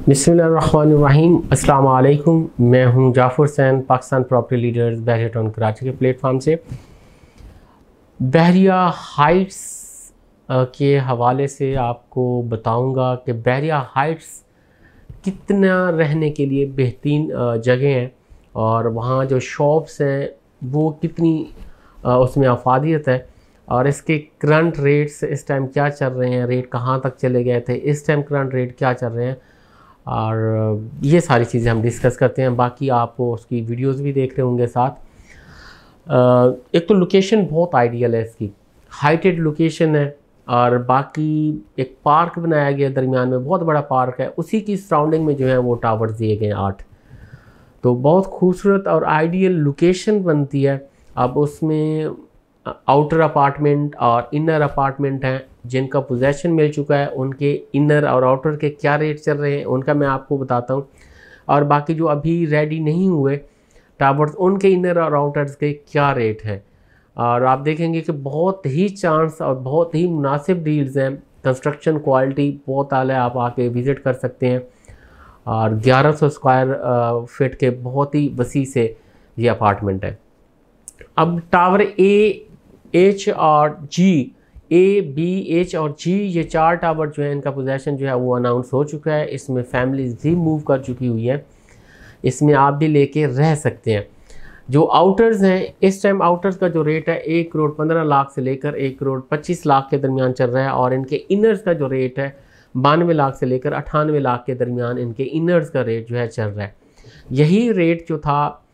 बिस्मिल्लाहिर्रहमानिर्रहीम। अस्सलाम वालेकुम। मैं हूं जाफ़र हुसैन, पाकिस्तान प्रॉपर्टी लीडर्स बहरिया टाउन कराची के प्लेटफॉर्म से। बहरिया हाइट्स के हवाले से आपको बताऊंगा कि बहरिया हाइट्स कितना रहने के लिए बेहतरीन जगह है और वहाँ जो शॉप्स हैं वो कितनी उसमें अफादियत है और इसके करंट रेट्स इस टाइम क्या चल रहे हैं, रेट कहाँ तक चले गए थे, इस टाइम करंट रेट क्या चल रहे हैं, और ये सारी चीज़ें हम डिस्कस करते हैं। बाकी आप उसकी वीडियोस भी देख रहे होंगे साथ। एक तो लोकेशन बहुत आइडियल है, इसकी हाइटेड लोकेशन है और बाकी एक पार्क बनाया गया दरमियान में, बहुत बड़ा पार्क है, उसी की सराउंडिंग में जो है वो टावर्स दिए गए हैं 8। तो बहुत खूबसूरत और आइडियल लोकेशन बनती है। अब उसमें आउटर अपार्टमेंट और इनर अपार्टमेंट हैं, जिनका पोजेसन मिल चुका है उनके इनर और आउटर के क्या रेट चल रहे हैं उनका मैं आपको बताता हूं, और बाकी जो अभी रेडी नहीं हुए टावर्स उनके इनर और आउटर्स के क्या रेट हैं। और आप देखेंगे कि बहुत ही चांस और बहुत ही मुनासिब डील्स हैं, कंस्ट्रक्शन क्वालिटी बहुत आला है, आप आके विज़िट कर सकते हैं। और 1100 स्क्वायर फीट के बहुत ही वसी से ये अपार्टमेंट है। अब टावर ए, एच और जी, ए, बी, एच और जी, ये 4 टावर जो है इनका पोजेसन जो है वो अनाउंस हो चुका है। इसमें फैमिलीज भी मूव कर चुकी हुई है, इसमें आप भी लेके रह सकते हैं। जो आउटर्स हैं इस टाइम आउटर्स का जो रेट है 1 करोड़ 15 लाख से लेकर 1 करोड़ 25 लाख के दरमियान चल रहा है, और इनके इनर्स का जो रेट है 92 लाख से लेकर 98 लाख के दरमियान इनके इनर्स का रेट जो है चल रहा है। यही रेट जो था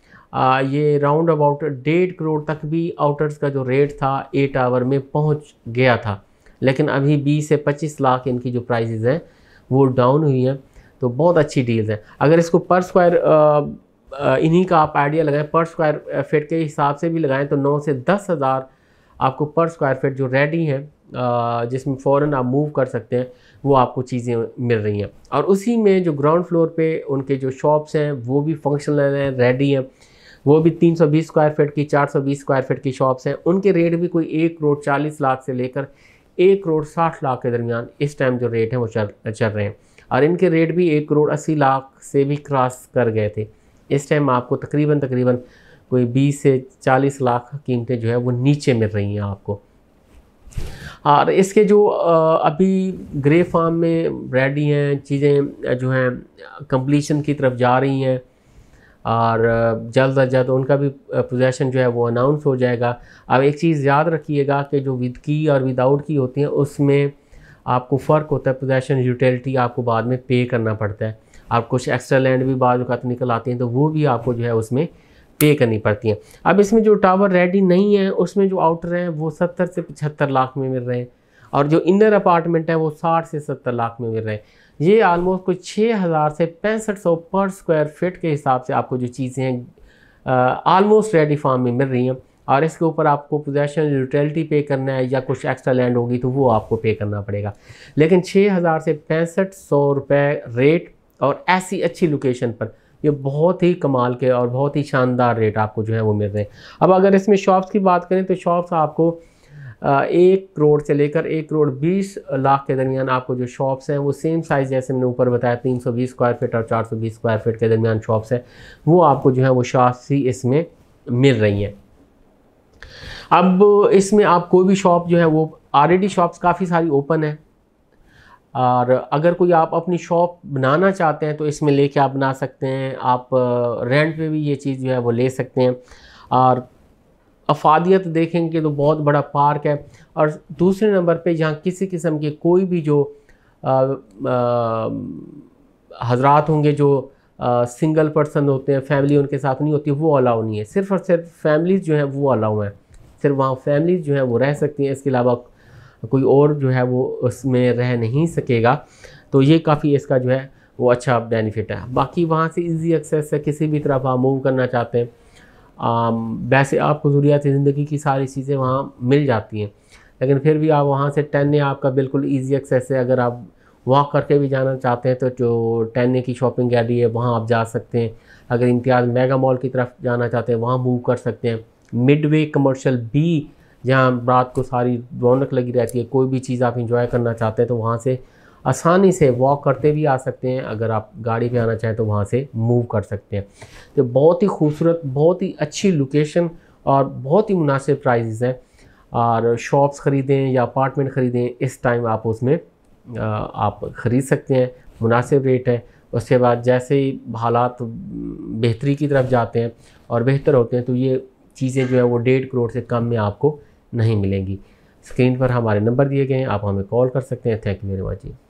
ये राउंड अबाउट 1.5 करोड़ तक भी आउटर्स का जो रेट था ए टावर में पहुंच गया था, लेकिन अभी 20 से 25 लाख इनकी जो प्राइसेस हैं वो डाउन हुई हैं। तो बहुत अच्छी डील्स हैं। अगर इसको पर स्क्वायर इन्हीं का आप आइडिया लगाएं, पर स्क्वायर फीट के हिसाब से भी लगाएं तो 9 से 10 हज़ार आपको पर स्क्वायर फीट जो रेडी हैं जिसमें फ़ौरन आप मूव कर सकते हैं वो आपको चीज़ें मिल रही हैं। और उसी में जो ग्राउंड फ्लोर पे उनके जो शॉप्स हैं वो भी फंक्शनल हैं, रेडी हैं, वो भी 320 स्क्वायर फीट की 420 स्क्वायर फीट की शॉप्स हैं। उनके रेट भी कोई 1 करोड़ 40 लाख से लेकर 1 करोड़ 60 लाख के दरमियान इस टाइम जो रेट हैं वो चल रहे हैं, और इनके रेट भी 1 करोड़ 80 लाख से भी क्रॉस कर गए थे। इस टाइम आपको तकरीबन कोई 20 से 40 लाख कीमतें जो है वो नीचे मिल रही हैं आपको। और इसके जो अभी ग्रे फार्म में रेडी हैं चीज़ें जो हैं कंप्लीशन की तरफ जा रही हैं, और जल्द अज जल्द उनका भी पोजेसन जो है वो अनाउंस हो जाएगा। अब एक चीज़ याद रखिएगा कि जो विद की और विदाउट की होती हैं उसमें आपको फ़र्क होता है, पोजेसन यूटिलिटी आपको बाद में पे करना पड़ता है। आप कुछ एक्स्ट्रा लैंड भी बाद वक़्त निकल आती हैं तो वो भी आपको जो है उसमें पे करनी पड़ती हैं। अब इसमें जो टावर रेडी नहीं है उसमें जो आउटर हैं वो 70 से 75 लाख में मिल रहे हैं, और जो इनर अपार्टमेंट है वो 60 से 70 लाख में मिल रहे हैं। ये आलमोस्ट कोई 6000 से 6500 पर स्क्वायर फीट के हिसाब से आपको जो चीज़ें हैं आलमोस्ट रेडी फार्म में मिल रही हैं, और इसके ऊपर आपको पोजेसन यूटिलिटी पे करना है या कुछ एक्स्ट्रा लैंड होगी तो वो आपको पे करना पड़ेगा। लेकिन 6000 से 6500 रुपये रेट और ऐसी अच्छी लोकेशन पर ये बहुत ही कमाल के और बहुत ही शानदार रेट आपको जो है वो मिल रहे हैं। अब अगर इसमें शॉप्स की बात करें तो शॉप्स आपको 1 करोड़ से लेकर 1 करोड़ 20 लाख के दरमियान आपको जो शॉप्स हैं वो सेम साइज़ जैसे मैंने ऊपर बताया 320 स्क्वायर फीट और 420 स्क्वायर फीट के दरमियान शॉप्स हैं, वो आपको जो है वो शॉप्स ही इसमें मिल रही हैं। अब इसमें आप कोई भी शॉप जो है वो ऑलरेडी शॉप्स काफ़ी सारी ओपन है, और अगर कोई आप अपनी शॉप बनाना चाहते हैं तो इसमें लेके आप बना सकते हैं। आप रेंट पे भी ये चीज़ जो है वो ले सकते हैं, और अफादियत देखेंगे तो बहुत बड़ा पार्क है। और दूसरे नंबर पे यहाँ किसी किस्म के कोई भी जो हजरात होंगे जो सिंगल पर्सन होते हैं, फैमिली उनके साथ नहीं होती, वो अलाउ नहीं है। सिर्फ़ और सिर्फ फैमिलीज़ जो हैं वो अलाउ हैं, सिर्फ वहाँ फैमिलीज़ जो हैं वो रह सकती हैं, इसके अलावा कोई और जो है वो उसमें रह नहीं सकेगा। तो ये काफ़ी इसका जो है वो अच्छा बेनिफिट है। बाकी वहाँ से इजी एक्सेस है, किसी भी तरफ आप मूव करना चाहते हैं, वैसे आपको ज़रूरियात ज़िंदगी की सारी चीज़ें वहाँ मिल जाती हैं, लेकिन फिर भी आप वहाँ से 10 आपका बिल्कुल इजी एक्सेस है। अगर आप वॉक करके भी जाना चाहते हैं तो जो 10 की शॉपिंग गैलरी है वहाँ आप जा सकते हैं। अगर इम्तियाज़ मेगा मॉल की तरफ जाना चाहते हैं वहाँ मूव कर सकते हैं। मिडवे कमर्शियल बी, जहाँ रात को सारी रौनक लगी रहती है, कोई भी चीज़ आप इंजॉय करना चाहते हैं तो वहाँ से आसानी से वॉक करते भी आ सकते हैं, अगर आप गाड़ी पे आना चाहें तो वहाँ से मूव कर सकते हैं। तो बहुत ही खूबसूरत, बहुत ही अच्छी लोकेशन और बहुत ही मुनासिब प्राइसेस हैं। और शॉप्स ख़रीदें या अपार्टमेंट ख़रीदें, इस टाइम आप उसमें आप ख़रीद सकते हैं, मुनासिब रेट है। उसके बाद जैसे ही हालात बेहतरी की तरफ जाते हैं और बेहतर होते हैं तो ये चीज़ें जो है वो 1.5 करोड़ से कम में आपको नहीं मिलेंगी। स्क्रीन पर हमारे नंबर दिए गए हैं, आप हमें कॉल कर सकते हैं। Thank you very much ji.